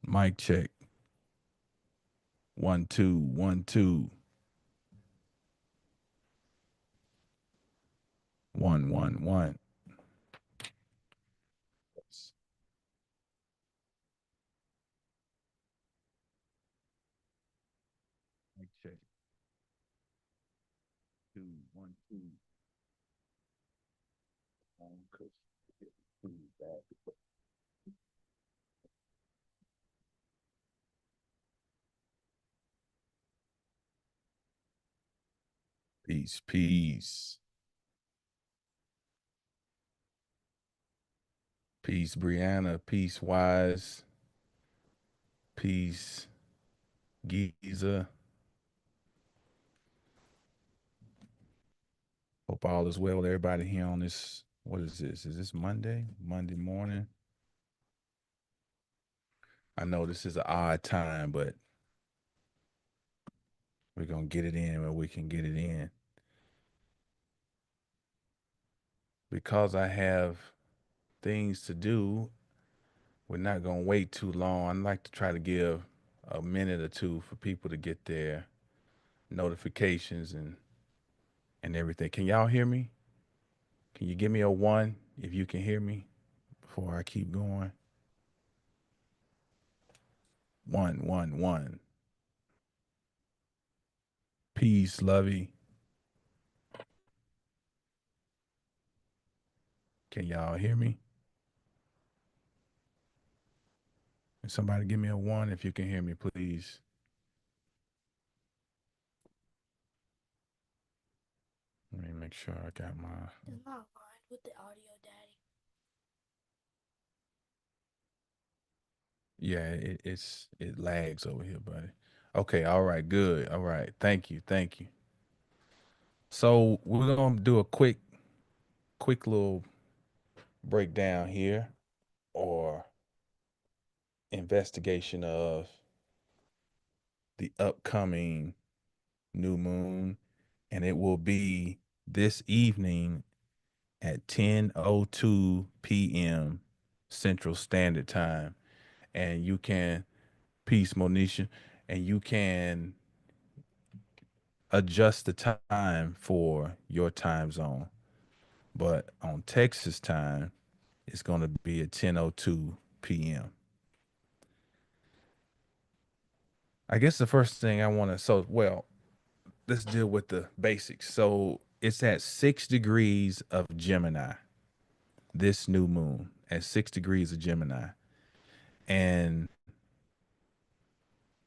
Mic check. 1 2 1 2 1 1 1. Mic check. 2 1 2. Peace, peace, peace, Brianna. Peace, Wise. Peace, Giza. Hope all is well with everybody here on this. What is this? Is this Monday? Monday morning? I know this is an odd time, but we're gonna get it in where we can get it in. Because I have things to do, we're not gonna wait too long. I'd like to try to give a minute or two for people to get their notifications and everything. Can y'all hear me? Can you give me a one if you can hear me before I keep going? One, one, one. Peace, lovey. Can y'all hear me? Can somebody give me a one if you can hear me, please? Let me make sure I got my. It's not fine with the audio, Daddy. Yeah, it lags over here, buddy. Okay, all right, good. All right. Thank you. Thank you. So we're gonna do a quick little breakdown here or investigation of the upcoming new moon, and it will be this evening at 10:02 p.m. Central Standard Time. And you can, peace, Monisha, and you can adjust the time for your time zone. But on Texas time, it's going to be at 10:02 p.m. I guess the first thing I want to, let's deal with the basics. So it's at 6 degrees of Gemini, this new moon at 6 degrees of Gemini. And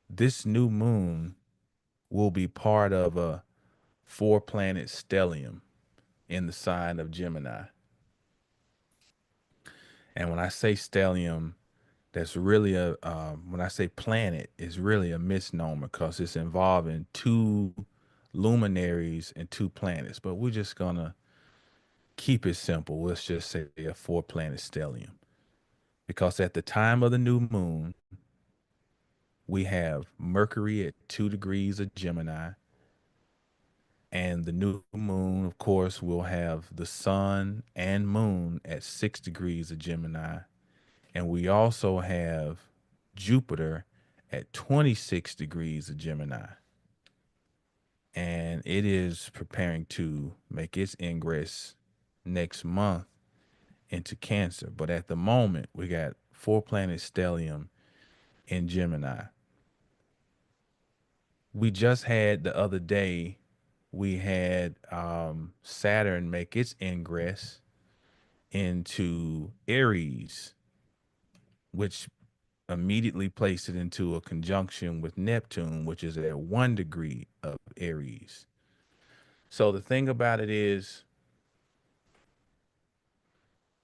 this new moon will be part of a four planet stellium in the sign of Gemini. And when I say stellium, that's really when I say planet, it's really a misnomer because it's involving two luminaries and two planets. But we're just going to keep it simple. Let's just say a four planet stellium. Because at the time of the new moon, we have Mercury at 2 degrees of Gemini. And the new moon, of course, will have the sun and moon at 6 degrees of Gemini. And we also have Jupiter at 26 degrees of Gemini. And it is preparing to make its ingress next month into Cancer. But at the moment, we got four planet stellium in Gemini. We just had the other day, we had Saturn make its ingress into Aries, which immediately placed it into a conjunction with Neptune, which is at 1 degree of Aries. So the thing about it is,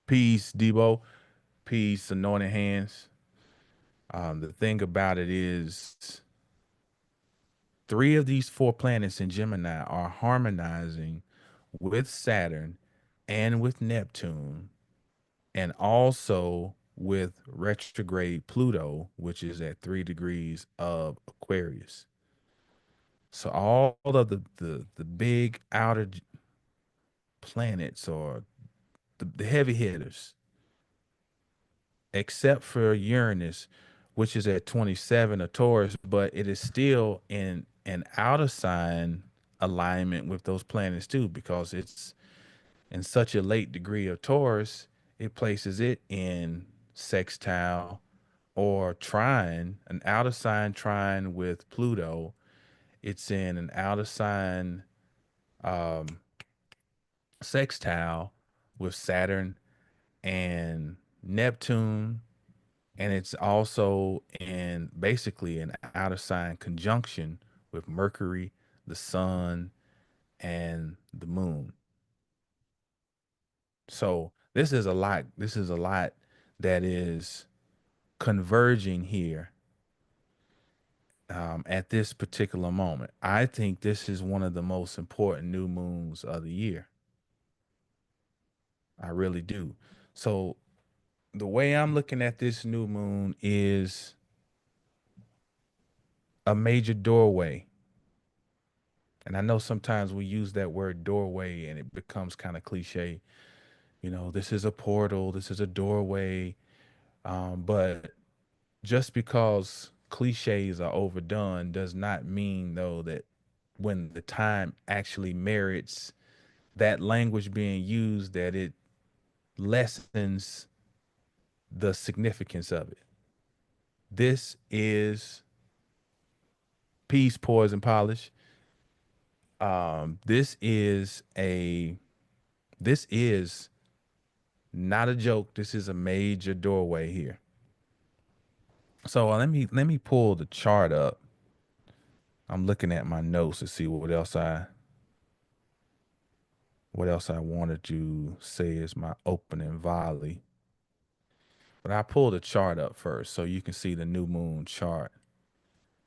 peace, Debo, peace, anointed hands. The thing about it is, three of these four planets in Gemini are harmonizing with Saturn and with Neptune, and also with retrograde Pluto, which is at 3 degrees of Aquarius. So all of the big outer planets or the heavy hitters, except for Uranus, which is at 27 of Taurus, but it is still in an outer sign alignment with those planets too, because it's in such a late degree of Taurus, it places it in sextile or trine, an outer sign trine with Pluto. It's in an outer sign um, sextile with Saturn and Neptune, and it's also in basically an outer sign conjunction with Mercury, the Sun, and the Moon. So this is a lot. This is a lot that is converging here at this particular moment. I think this is one of the most important new moons of the year. I really do. So the way I'm looking at this new moon is a major doorway. And I know sometimes we use that word doorway and it becomes kind of cliche. You know, this is a portal, this is a doorway. But just because cliches are overdone does not mean, though, that when the time actually merits that language being used, that it lessens the significance of it. This is peace, poise, and polish. This is a this is not a joke. This is a major doorway here. So let me pull the chart up. I'm looking at my notes to see what else I wanted to say is my opening volley. But I pulled the chart up first so you can see the new moon chart.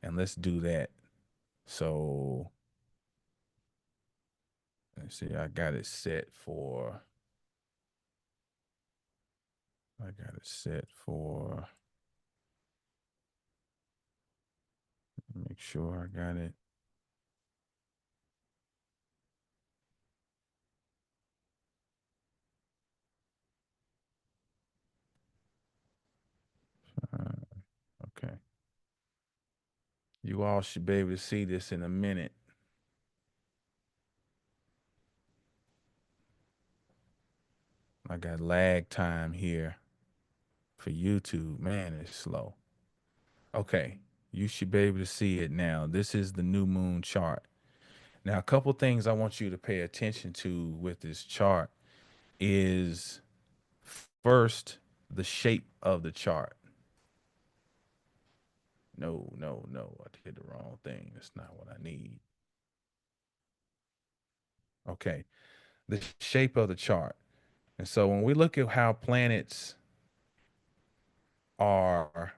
And let's do that. So let's see, I got it set for make sure I got it. Okay. You all should be able to see this in a minute. I got lag time here for YouTube. Man, it's slow. Okay. You should be able to see it now. This is the new moon chart. Now, a couple things I want you to pay attention to with this chart is first the shape of the chart. No, no, no. I did the wrong thing. That's not what I need. Okay. The shape of the chart. And so when we look at how planets are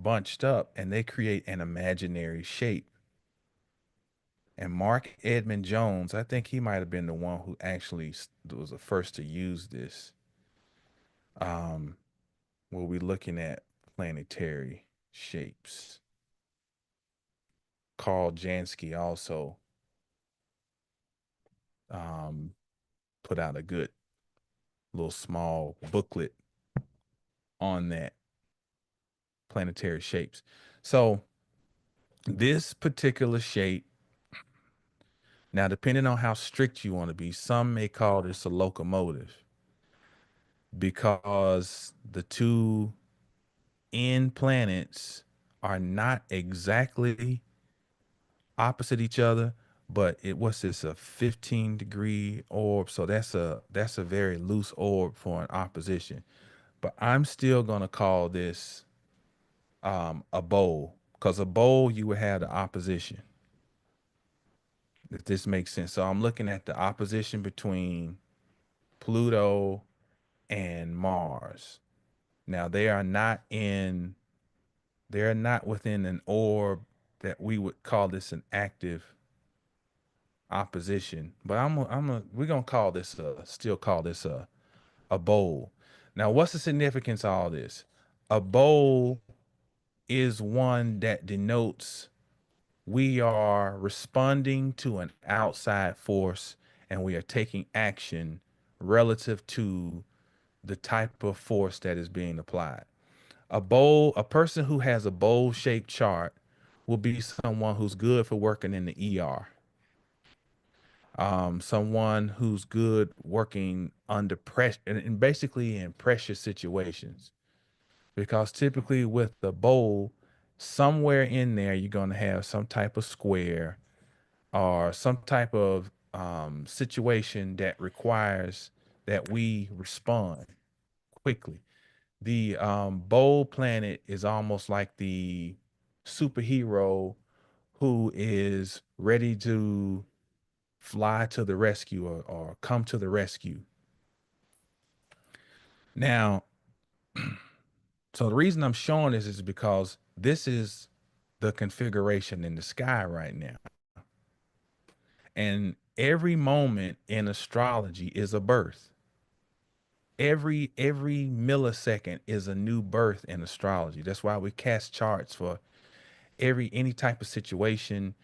bunched up and they create an imaginary shape. And Mark Edmund Jones, I think he might have been the one who actually was the first to use this. Um, we'll be looking at planetary shapes. Carl Jansky also um, put out a good little small booklet on that planetary shapes. So this particular shape, now depending on how strict you want to be, some may call this a locomotive because the two end planets are not exactly opposite each other, but it what's this a 15-degree orb, so that's a very loose orb for an opposition. But I'm still gonna call this a bowl because a bowl you would have the opposition, if this makes sense. So I'm looking at the opposition between Pluto and Mars. Now they're not within an orb that we would call this an active opposition, but we're gonna call this still call this a bowl. Now, what's the significance of all this? A bowl is one that denotes we are responding to an outside force and we are taking action relative to the type of force that is being applied. A person who has a bowl shaped chart will be someone who's good for working in the ER. Someone who's good working under pressure and basically in pressure situations. Because typically with the bowl, somewhere in there you're going to have some type of square or some type of situation that requires that we respond quickly. The bowl planet is almost like the superhero who is ready to fly to the rescue or come to the rescue. Now, so the reason I'm showing this is because this is the configuration in the sky right now. And every moment in astrology is a birth. Every millisecond is a new birth in astrology. That's why we cast charts for any type of situation,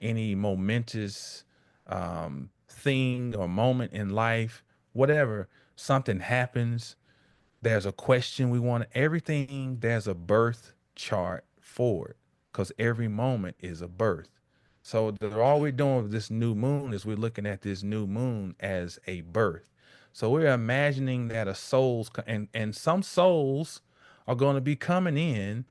any momentous thing or moment in life, whatever, something happens, there's a question we want, everything, there's a birth chart for it because every moment is a birth. So all we're doing with this new moon is we're looking at this new moon as a birth. So we're imagining that a and some souls are going to be coming in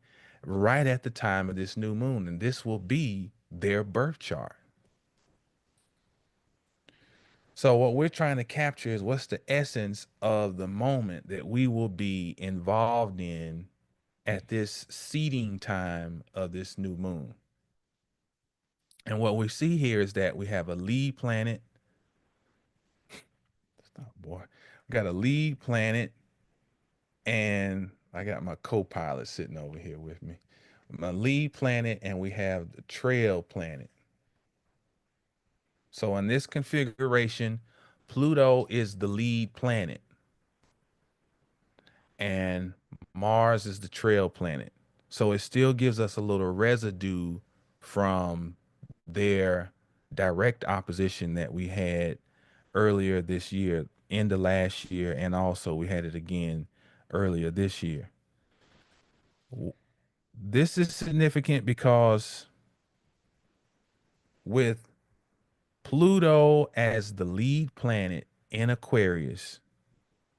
right at the time of this new moon, and this will be their birth chart. So what we're trying to capture is what's the essence of the moment that we will be involved in at this seeding time of this new moon. And what we see here is that we have a lead planet. Stop, boy. We got a lead planet, and I got my co-pilot sitting over here with me. My lead planet, and we have the trail planet. So in this configuration, Pluto is the lead planet, and Mars is the trail planet. So it still gives us a little residue from their direct opposition that we had earlier this year, end of last year, and also we had it again earlier this year. This is significant because with Pluto as the lead planet in Aquarius,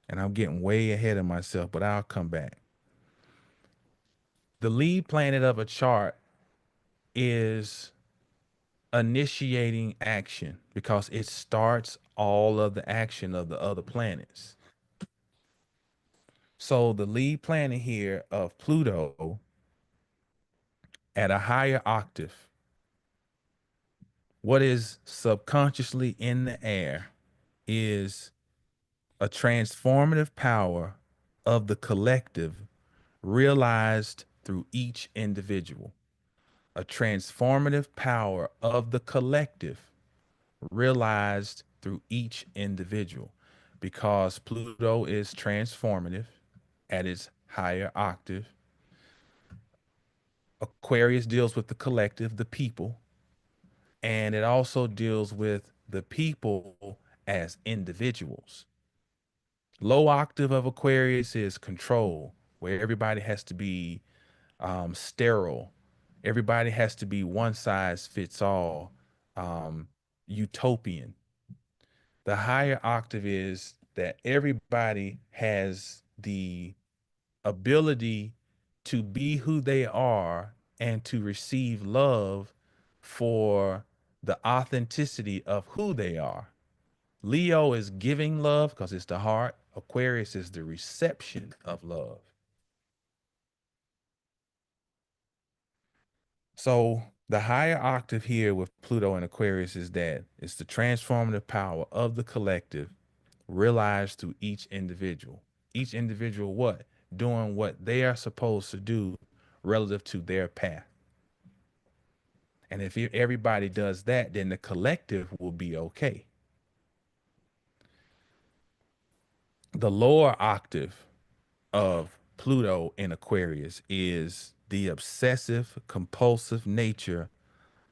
and I'm getting way ahead of myself, but I'll come back. The lead planet of a chart is initiating action because it starts all of the action of the other planets. So the lead planet here of Pluto at a higher octave, what is subconsciously in the air is a transformative power of the collective realized through each individual. A transformative power of the collective realized through each individual because Pluto is transformative at its higher octave. Aquarius deals with the collective, the people, and it also deals with the people as individuals. Low octave of Aquarius is control, where everybody has to be sterile. Everybody has to be one size fits all, utopian. The higher octave is that everybody has the ability to be who they are and to receive love for the authenticity of who they are. Leo is giving love because it's the heart. Aquarius is the reception of love. So the higher octave here with Pluto and Aquarius is that it's the transformative power of the collective realized through each individual. Each individual what? Doing what they are supposed to do relative to their path. And if everybody does that, then the collective will be okay. The lower octave of Pluto in Aquarius is the obsessive compulsive nature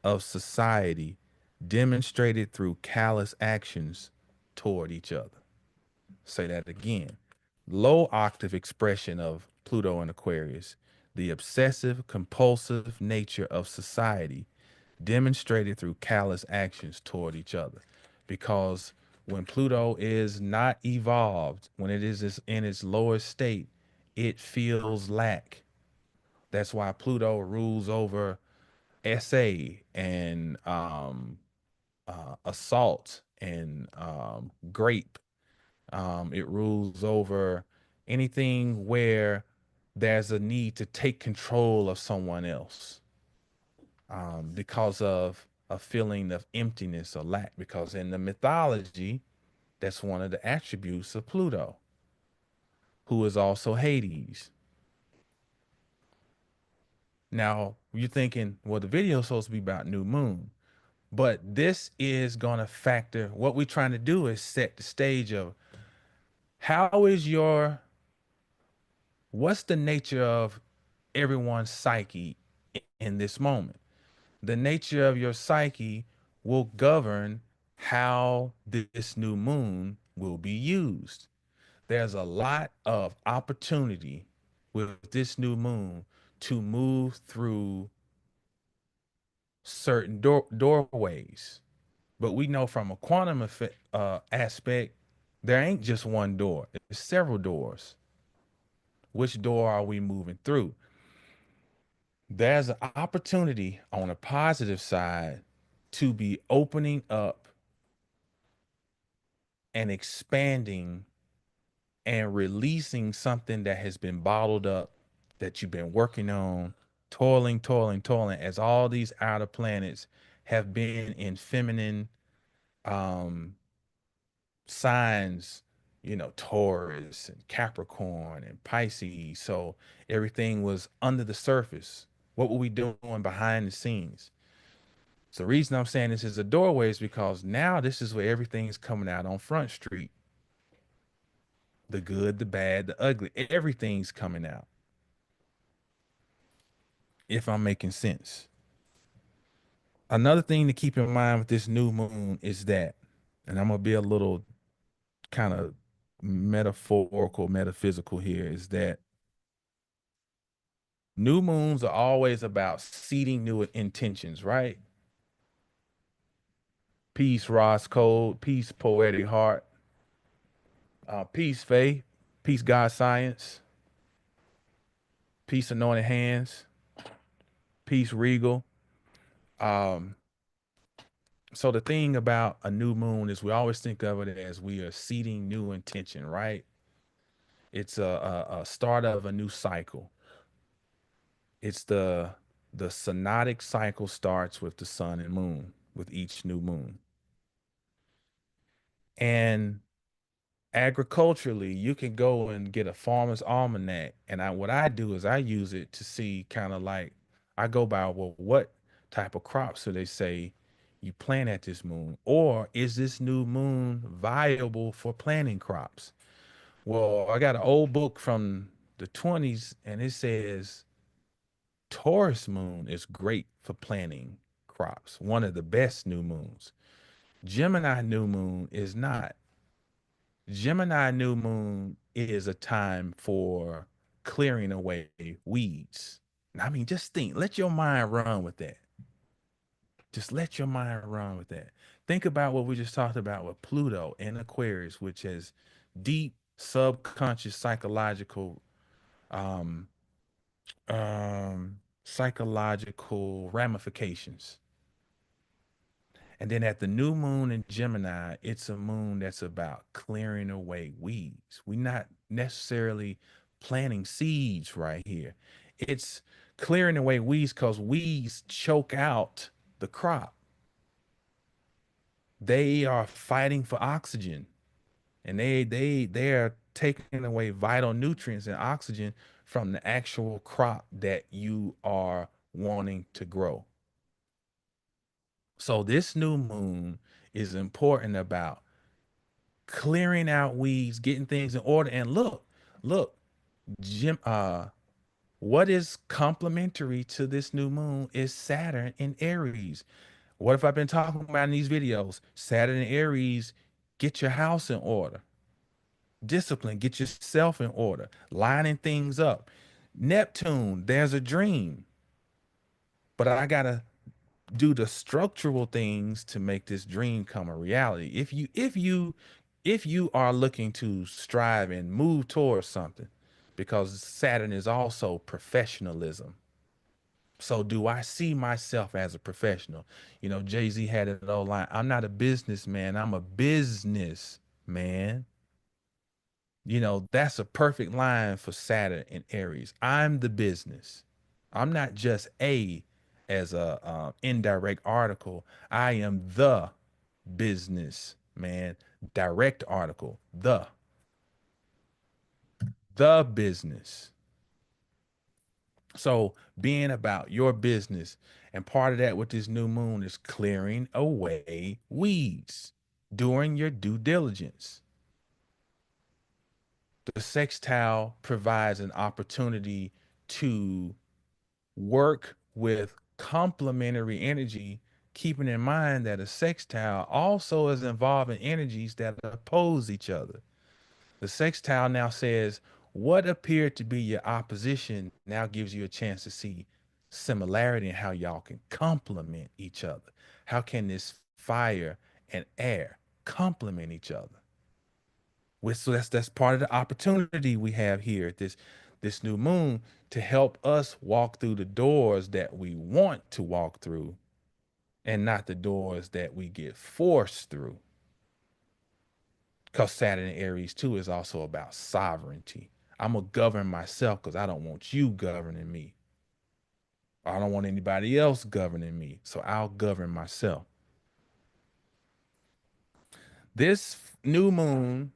of society demonstrated through callous actions toward each other. Say that again. Low octave expression of Pluto in Aquarius, the obsessive compulsive nature of society demonstrated through callous actions toward each other. Because when Pluto is not evolved, when it is in its lowest state, it feels lack. That's why Pluto rules over SA and assault and grape. It rules over anything where there's a need to take control of someone else because of a feeling of emptiness or lack. Because in the mythology, that's one of the attributes of Pluto, who is also Hades. Now, you're thinking, well, the video is supposed to be about new moon, but this is going to factor. What we're trying to do is set the stage of how is your, what's the nature of everyone's psyche in this moment. The nature of your psyche will govern how this new moon will be used. There's a lot of opportunity with this new moon to move through certain doorways. But we know from a quantum effect, aspect, there ain't just one door, it's several doors. Which door are we moving through? There's an opportunity on a positive side to be opening up and expanding and releasing something that has been bottled up, that you've been working on, toiling, as all these outer planets have been in feminine um, signs, Taurus and Capricorn and Pisces. So everything was under the surface. What were we doing behind the scenes? So the reason I'm saying this is a doorway is because now this is where everything is coming out on Front Street. The good, the bad, the ugly, everything's coming out. If I'm making sense. Another thing to keep in mind with this new moon is that, and I'm gonna be a little kind of metaphorical, metaphysical here, is that new moons are always about seeding new intentions, right? Peace, Ross Code, peace, poetic heart, peace, faith, peace, God, science, peace, anointed hands, peace, regal. Um, so the thing about a new moon is we always think of it as we are seeding new intention, right? It's a start of a new cycle. It's the synodic cycle starts with the sun and moon, with each new moon. And agriculturally, you can go and get a farmer's almanac. And what I do is I use it to see kind of like, I go by, well, what type of crops do they say you plant at this moon? Or is this new moon viable for planting crops? Well, I got an old book from the 20s and it says Taurus moon is great for planting crops, one of the best new moons. Gemini new moon is not. Gemini new moon is a time for clearing away weeds. I mean, just think, let your mind run with that. Just let your mind run with that. Think about what we just talked about with Pluto and Aquarius, which has deep subconscious um, psychological ramifications. And then at the new moon in Gemini, it's a moon that's about clearing away weeds. We're not necessarily planting seeds right here. It's clearing away weeds because weeds choke out the crop. They are fighting for oxygen and they are taking away vital nutrients and oxygen from the actual crop that you are wanting to grow. So this new moon is important about clearing out weeds, getting things in order. And look, Jim, what is complementary to this new moon is Saturn in Aries. What have I been talking about in these videos? Saturn in Aries, get your house in order. Discipline, get yourself in order, lining things up. Neptune, there's a dream, but I gotta do the structural things to make this dream come a reality. If you are looking to strive and move towards something, because Saturn is also professionalism. So do I see myself as a professional? Jay-Z had an old line, I'm not a businessman, I'm a business man. That's a perfect line for Saturn and Aries. I'm the business. I'm not just a as a indirect article. I am the business man. Direct article. The business. So being about your business, and part of that with this new moon is clearing away weeds during your due diligence. The sextile provides an opportunity to work with complementary energy, keeping in mind that a sextile also is involving energies that oppose each other. The sextile now says what appeared to be your opposition now gives you a chance to see similarity in how y'all can complement each other. How can this fire and air complement each other? So that's part of the opportunity we have here at this new moon, to help us walk through the doors that we want to walk through, and not the doors that we get forced through. Because Saturn in Aries too is also about sovereignty. I'm gonna govern myself because I don't want you governing me. I don't want anybody else governing me. So I'll govern myself. This new moon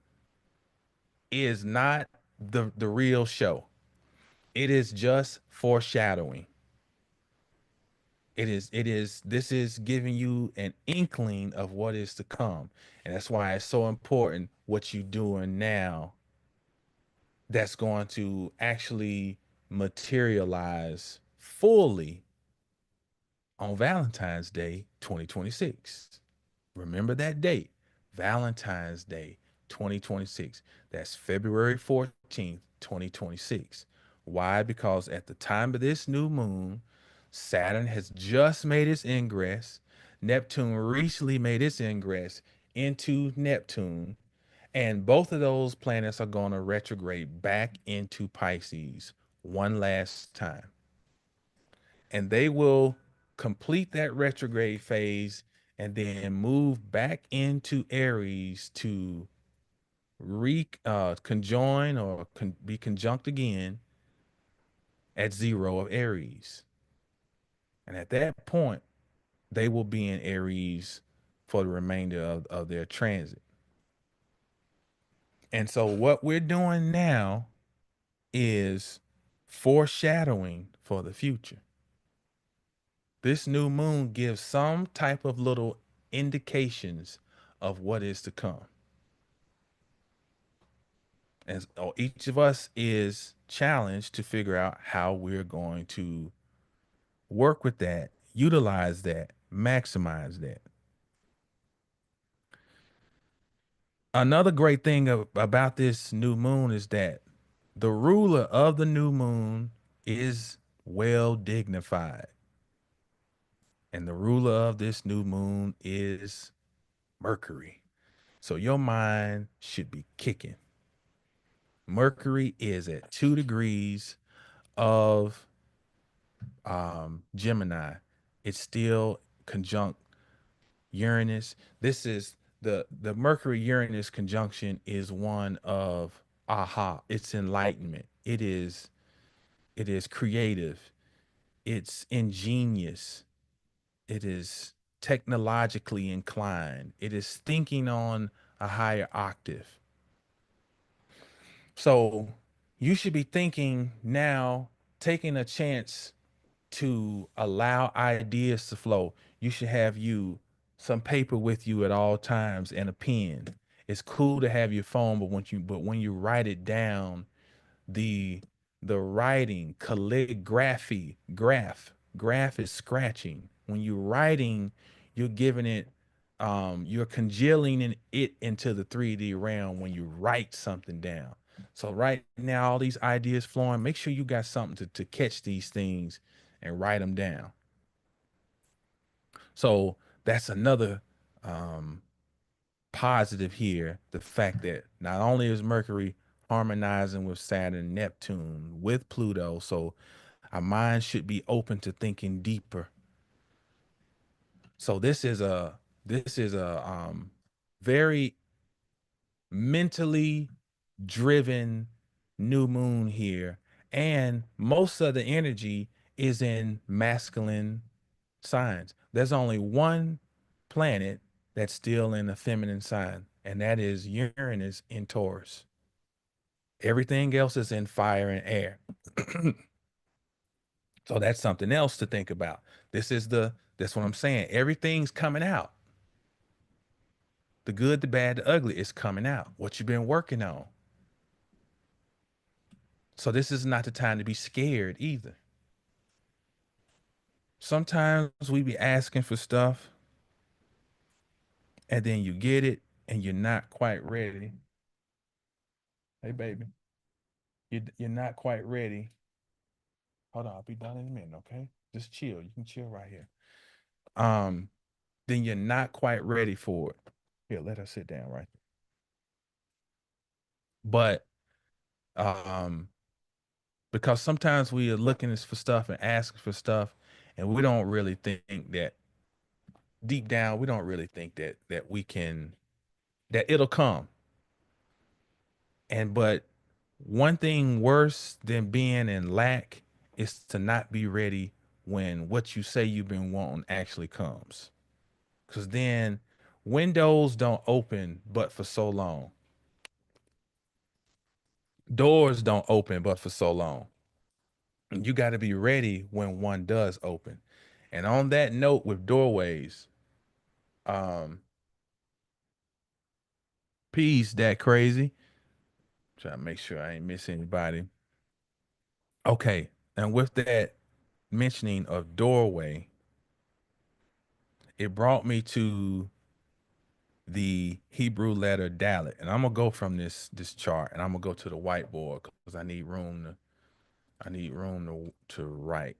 is not the real show. It is just foreshadowing. This is giving you an inkling of what is to come. And that's why it's so important what you're doing now that's going to actually materialize fully on Valentine's Day 2026. Remember that date, Valentine's Day 2026. That's February 14th, 2026. Why? Because at the time of this new moon, Saturn has just made its ingress. Neptune recently made its ingress into Neptune. And both of those planets are going to retrograde back into Pisces one last time. And they will complete that retrograde phase and then move back into Aries to conjoin or be conjunct again at zero of Aries. And at that point, they will be in Aries for the remainder of their transit. And so, what we're doing now is foreshadowing for the future. This new moon gives some type of little indications of what is to come. And so each of us is challenged to figure out how we're going to work with that, utilize that, maximize that. Another great thing about this new moon is that the ruler of the new moon is well dignified. And the ruler of this new moon is Mercury. So your mind should be kicking. Mercury is at 2 degrees of Gemini. It's still conjunct Uranus. This is the Mercury Uranus conjunction is one of aha. It's enlightenment. It is creative. It's ingenious. It is technologically inclined. It is thinking on a higher octave. So you should be thinking now, taking a chance to allow ideas to flow. You should have some paper with you at all times and a pen. It's cool to have your phone, but when you write it down, the the writing, graph is scratching. When you're writing, you're giving it you're congealing it into the 3D realm when you write something down. So right now, all these ideas flowing, make sure you got something to catch these things and write them down. So that's another um, positive here. The fact that not only is Mercury harmonizing with Saturn, Neptune, with Pluto, so our mind should be open to thinking deeper. So this is a very mentally driven new moon here, and most of the energy is in masculine signs. There's only one planet that's still in the feminine sign, and that is Uranus in Taurus. Everything else is in fire and air. So that's something else to think about. That's what I'm saying. Everything's coming out. The good, the bad, the ugly is coming out. What you've been working on. So this is not the time to be scared either. Sometimes we be asking for stuff and then you get it and you're not quite ready. Hey baby, you're not quite ready. Hold on, I'll be done in a minute, okay? Just chill. You can chill right here. Um, then you're not quite ready for it. Here, let her sit down right there. But um, because sometimes we are looking for stuff and asking for stuff, and we don't really think that deep down, we don't really think that we can that it'll come. And but one thing worse than being in lack is to not be ready when what you say you've been wanting actually comes. Because then windows don't open but for so long. Doors don't open but for so long. You got to be ready when one does open. And on that note, with doorways, um, peace that crazy. Try to make sure I ain't miss anybody. Okay. And with that mentioning of doorway, it brought me to the Hebrew letter Dalet, and I'm gonna go from this chart, and I'm gonna go to the whiteboard because I need room to write.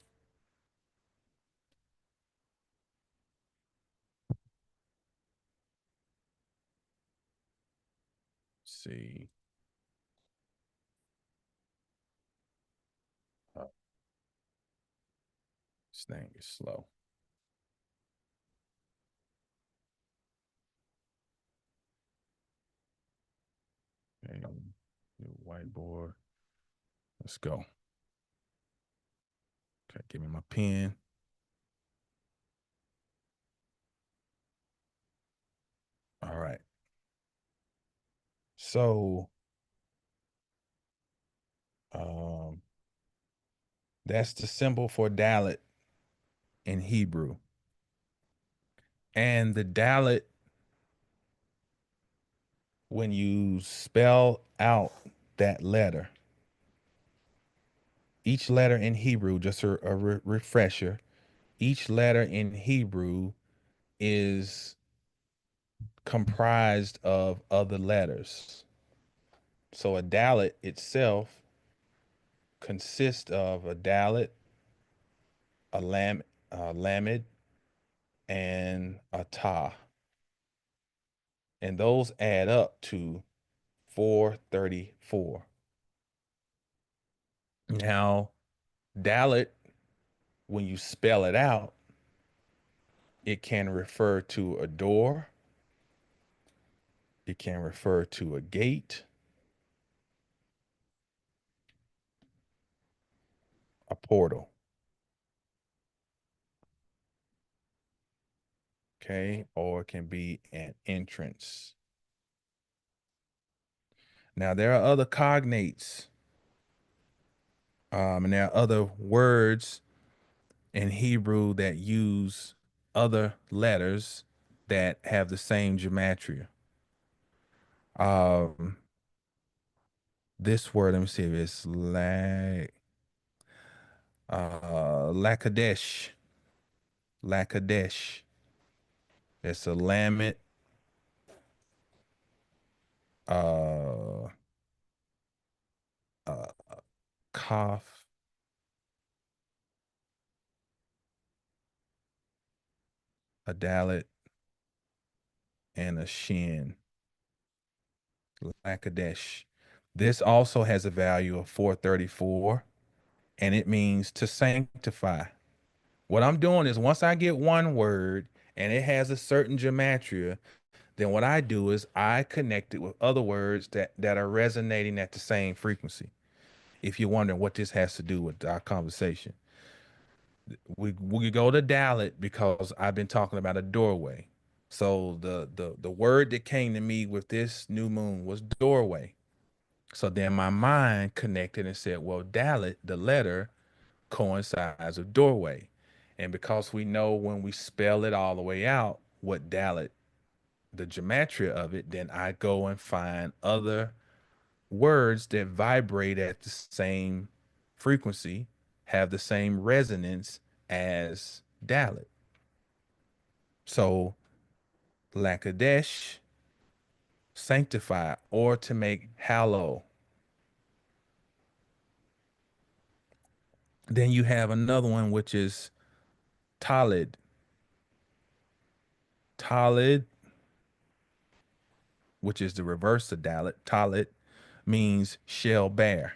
Let's see, uh, this thing is slow. Okay, the whiteboard. Let's go. Okay, give me my pen. All right. So, um, that's the symbol for Dalet in Hebrew, and the Dalet, when you spell out that letter, each letter in Hebrew, just a refresher, each letter in Hebrew is comprised of other letters. So a dalet itself consists of a dalet, a lamed, and a ta. And those add up to 434. Now, dalet, when you spell it out, it can refer to a door, it can refer to a gate, a portal, okay? Or it can be an entrance. Now, there are other cognates, and there are other words in Hebrew that use other letters that have the same gematria. Um, this word, let me see if it's Lakadesh, Lakadesh. It's a lamet, uh, a cough, a dalet, and a shin. Lakadesh. This also has a value of 434, and it means to sanctify. What I'm doing is once I get one word and it has a certain gematria, then what I do is I connect it with other words that are resonating at the same frequency. If you're wondering what this has to do with our conversation, we go to Dalit because I've been talking about a doorway. So the word that came to me with this new moon was doorway. So then my mind connected and said, well, Dalit, the letter, coincides with doorway. And because we know when we spell it all the way out, what Dalit, the gematria of it, then I go and find other words that vibrate at the same frequency, have the same resonance as Dalit. So Lakadesh, sanctify, or to make hallow. Then you have another one, which is Talid. Talid, which is the reverse of Dalit. Talid means shall bear.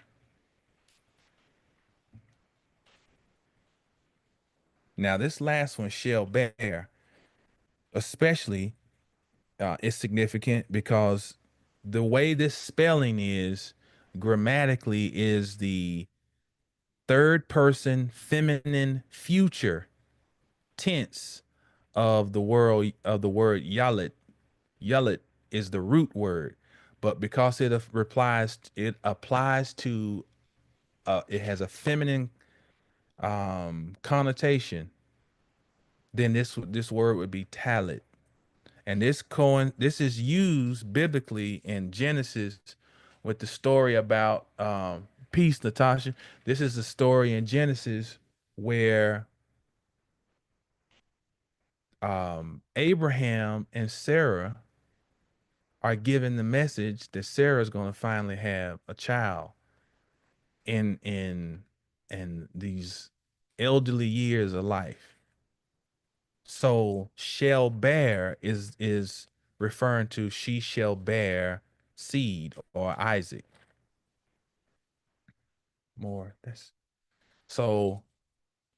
Now, this last one, shall bear, especially is significant because the way this spelling is grammatically is the third person feminine future tense of the word yalit. Yalit is the root word, but because it applies to it has a feminine connotation, then this word would be talit. And this is used biblically in Genesis with the story about peace, Natasha. This is the story in Genesis where Abraham and Sarah are given the message that Sarah's going to finally have a child in in these elderly years of life. So shall bear is referring to she shall bear seed or Isaac. More. That's so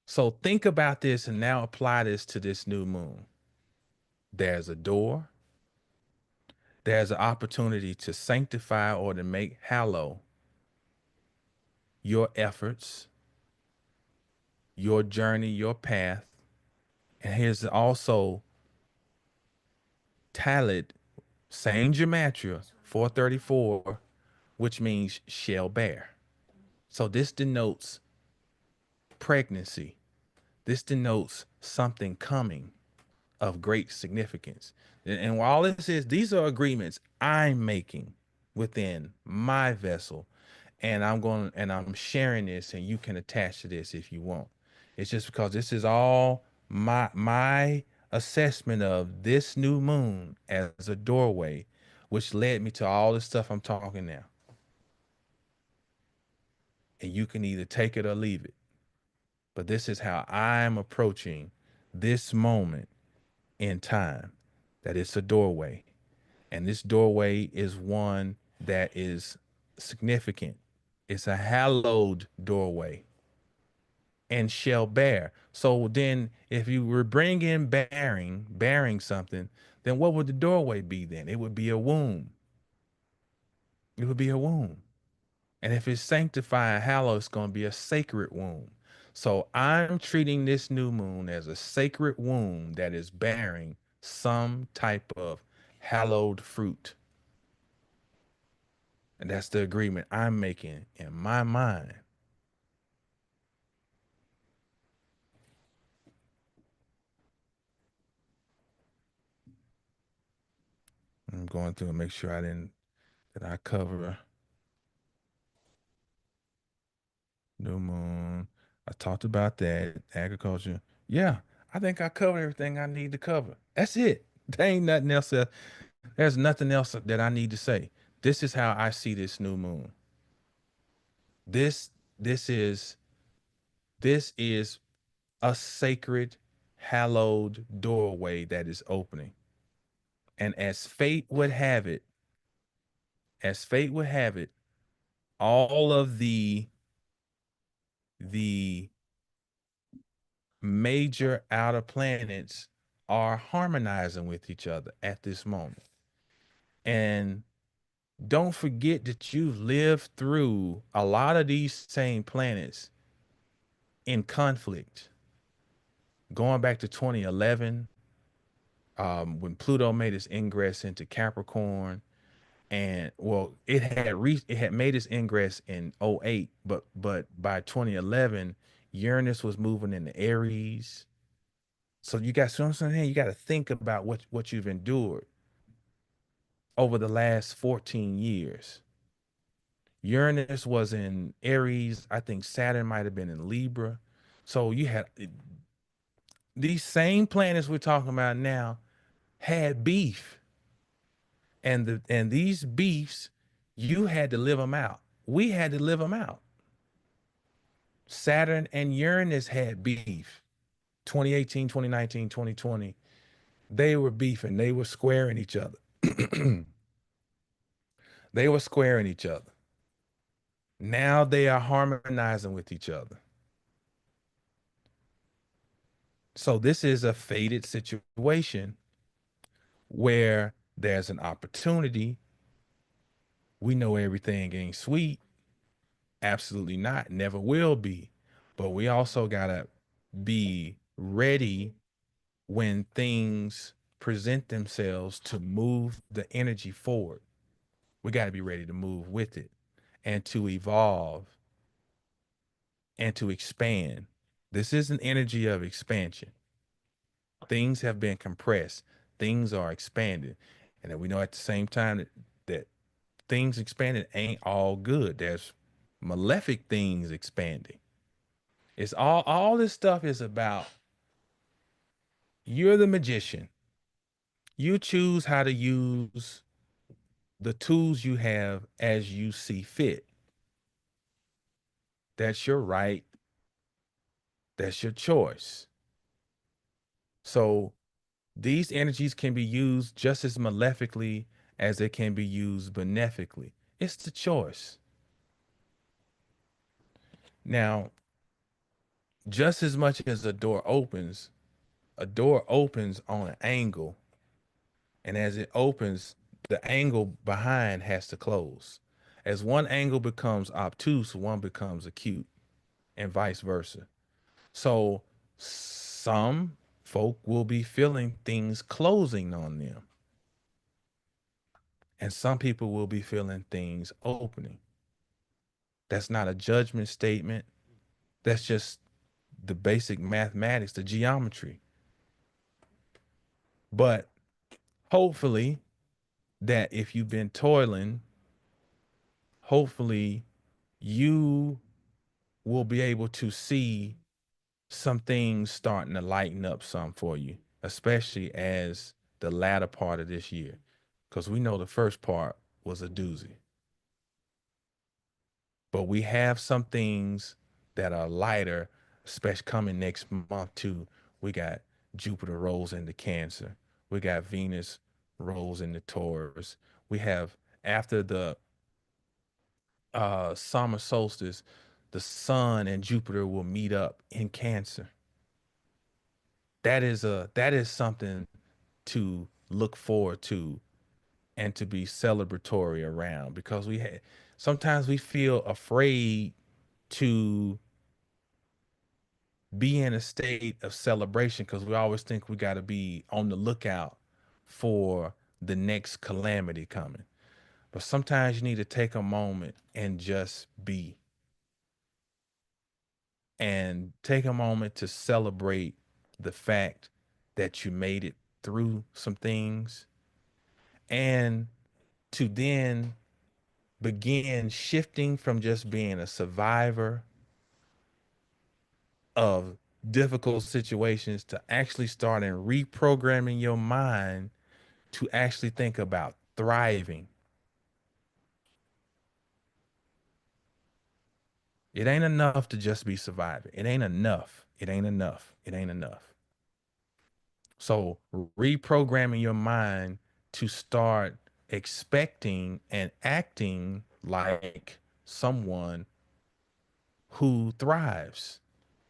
so think about this and now apply this to this new moon. There's a door, there's an opportunity to sanctify or to make hallow your efforts, your journey, your path. And here's also Talit, same gematria, 434, which means shall bear. So this denotes pregnancy. This denotes something coming of great significance. And while this is, these are agreements I'm making within my vessel. And I'm sharing this and you can attach to this if you want. It's just because this is all my assessment of this new moon as a doorway, which led me to all the stuff I'm talking now. And you can either take it or leave it. But this is how I'm approaching this moment in time, that it's a doorway. And this doorway is one that is significant. It's a hallowed doorway and shall bear. So then, if you were bringing bearing something, then what would the doorway be then? It would be a womb. It would be a womb. And if it's sanctified, hallowed, it's going to be a sacred womb. So I'm treating this new moon as a sacred womb that is bearing some type of hallowed fruit. And that's the agreement I'm making in my mind. I'm going through and make sure that I cover new moon. I talked about that agriculture. Yeah, I think I covered everything I need to cover. That's it. There ain't nothing else. There's nothing else that I need to say. This is how I see this new moon. This this is this is a sacred, hallowed doorway that is opening. And as fate would have it, all of the major outer planets are harmonizing with each other at this moment. And don't forget that you've lived through a lot of these same planets in conflict. Going back to 2011, when Pluto made its ingress into Capricorn, and well, it had made its ingress in '08, but by 2011, Uranus was moving into Aries. So you got something here. You got to think about what you've endured over the last 14 years. Uranus was in Aries. I think Saturn might have been in Libra. So you had these same planets we're talking about now had beef, and these beefs, you had to live them out. We had to live them out. Saturn and Uranus had beef. 2018, 2019, 2020. They were beefing. They were squaring each other. They were squaring each other. Now they are harmonizing with each other. So this is a fated situation where there's an opportunity. We know everything ain't sweet. Absolutely not. Never will be. But we also got to be ready when things present themselves to move the energy forward. We got to be ready to move with it and to evolve and to expand. This is an energy of expansion. Things have been compressed, things are expanded. And then we know at the same time that things expanded ain't all good. There's malefic things expanding. It's all this stuff is about you're the magician. You choose how to use the tools you have as you see fit. That's your right. That's your choice. So these energies can be used just as malefically as they can be used benefically. It's the choice. Now, just as much as a door opens on an angle, and as it opens, the angle behind has to close. As one angle becomes obtuse, one becomes acute, and vice versa. So some folk will be feeling things closing on them, and some people will be feeling things opening. That's not a judgment statement. That's just the basic mathematics, the geometry. But hopefully, that if you've been toiling, hopefully you will be able to see some things starting to lighten up some for you, especially as the latter part of this year. Because we know the first part was a doozy. But we have some things that are lighter, especially coming next month too. We got Jupiter rolls into Cancer. We got Venus rolls into Taurus. We have after the summer solstice, the Sun and Jupiter will meet up in Cancer. That is something to look forward to and to be celebratory around because sometimes we feel afraid to be in a state of celebration because we always think we got to be on the lookout for the next calamity coming. But sometimes you need to take a moment and just be and take a moment to celebrate the fact that you made it through some things and to then begin shifting from just being a survivor of difficult situations to actually starting reprogramming your mind to actually think about thriving. It ain't enough to just be surviving. It ain't enough. It ain't enough. It ain't enough. So reprogramming your mind to start expecting and acting like someone who thrives.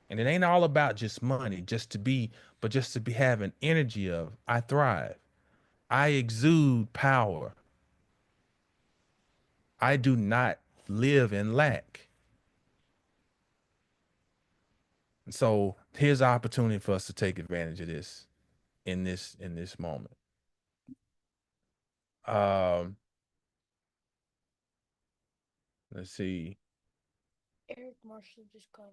And it ain't all about just money, just to be having energy of I thrive. I exude power. I do not live in lack. So here's an opportunity for us to take advantage of this in this moment. Um, let's see. Eric Marshall just got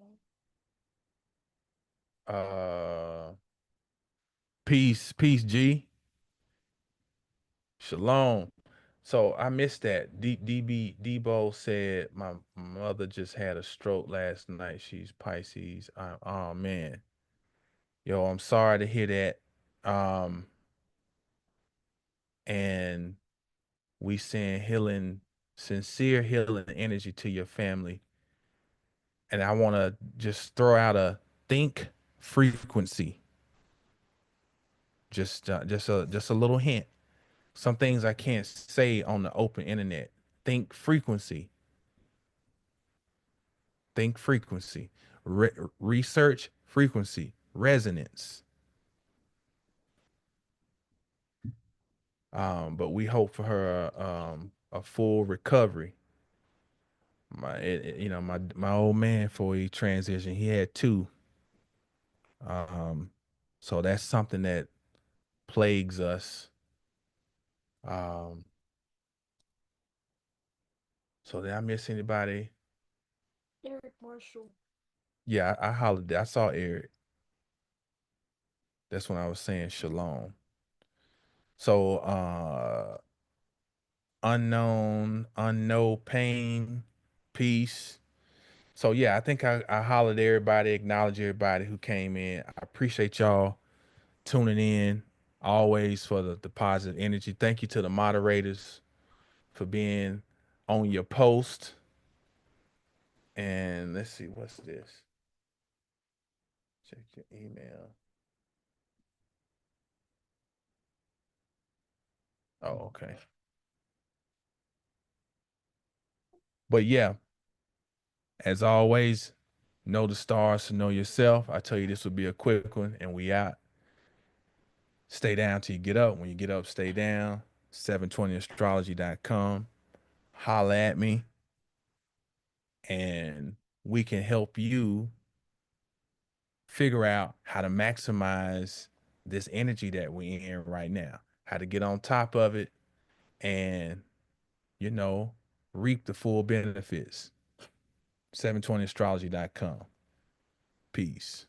on. Uh, peace, G. Shalom. So I missed that. Debo said my mother just had a stroke last night. She's Pisces. Oh man, yo, I'm sorry to hear that. And we send healing, sincere healing energy to your family. And I want to just throw out a think frequency. Just a little hint. Some things I can't say on the open internet. Think frequency. Think frequency. Research frequency. Resonance. But we hope for her a full recovery. My old man, before he transitioned, he had two. Um, so that's something that plagues us. Um, so did I miss anybody? Eric Marshall. Yeah, I hollered. I saw Eric. That's when I was saying shalom. So unknown pain, peace. So yeah, I think I hollered at everybody, acknowledge everybody who came in. I appreciate y'all tuning in always for the positive energy. Thank you to the moderators for being on your post. And let's see, what's this? Check your email. Oh, okay. But yeah, as always, know the stars to know yourself. I tell you this will be a quick one, and we out. Stay down till you get up. When you get up, stay down. 720astrology.com. Holla at me, and we can help you figure out how to maximize this energy that we're in right now, how to get on top of it and, you know, reap the full benefits. 720astrology.com. Peace.